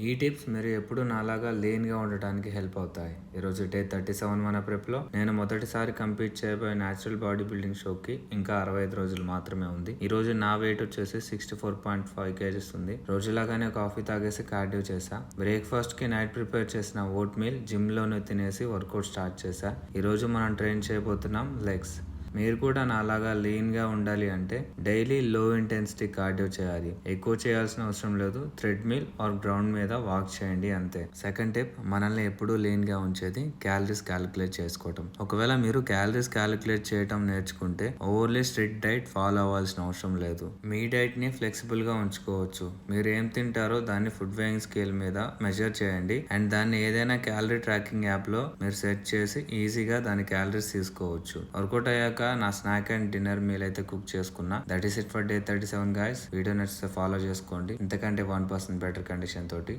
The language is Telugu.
ఈ టిప్స్ మీరు ఎప్పుడు నాలాగా గా ఉండటానికి హెల్ప్ అవుతాయి. ఈరోజు డే 37 మన ప్రెప్లో నేను మొదటిసారి కంపీట్ చేయబోయే న్యాచురల్ బాడీ బిల్డింగ్ షోకి ఇంకా 65 రోజులు మాత్రమే ఉంది. ఈ రోజు నా వెయిట్ వచ్చేసి 64.5 kgs ఉంది. రోజులాగానే కాఫీ తాగేసి కార్డియో చేశా. బ్రేక్ఫాస్ట్ కి నైట్ ప్రిపేర్ చేసిన ఓట్ మీల్ జిమ్ లోనే తినేసి వర్కౌట్ స్టార్ట్ చేశా. ఈ రోజు మనం ట్రైన్ చేయబోతున్నాం లెగ్స్. మీరు కూడా నాలాగా గా ఉండాలి అంటే డైలీ లో ఇంటెన్సిటీ కార్డియో చేయాలి. ఎక్కువ చేయాల్సిన అవసరం లేదు. థ్రెడ్మిల్ ఆర్ గ్రౌండ్ మీద వాక్ చేయండి అంతే. సెకండ్ టిప్, మనల్ని ఎప్పుడూ గా ఉంచేది క్యాలరీస్ క్యాలిక్యులేట్ చేసుకోవటం. ఒకవేళ మీరు క్యాలరీస్ క్యాలిక్యులేట్ చేయటం నేర్చుకుంటే ఓవర్లీ స్ట్రిక్ట్ డైట్ ఫాలో అవ్వాల్సిన అవసరం లేదు. మీ డైట్ ని ఫ్లెక్సిబుల్ గా ఉంచుకోవచ్చు. మీరు ఏం తింటారో దాన్ని ఫుడ్ వేయింగ్ స్కేల్ మీద మెజర్ చేయండి అండ్ దాన్ని ఏదైనా క్యాలరీ ట్రాకింగ్ యాప్ లో మీరు సెట్ చేసి ఈజీగా దాని క్యాలరీస్ తీసుకోవచ్చు. వర్కౌట్ అయ్యాక నా స్నాక్ అండ్ డిన్నర్ మీల్ అయితే కుక్ చేసుకున్నా. That is it for day 37 guys. Video నచ్చితే ఫాలో చేసుకోండి. ఇంతకంటే 1% బెటర్ కండిషన్ తోటి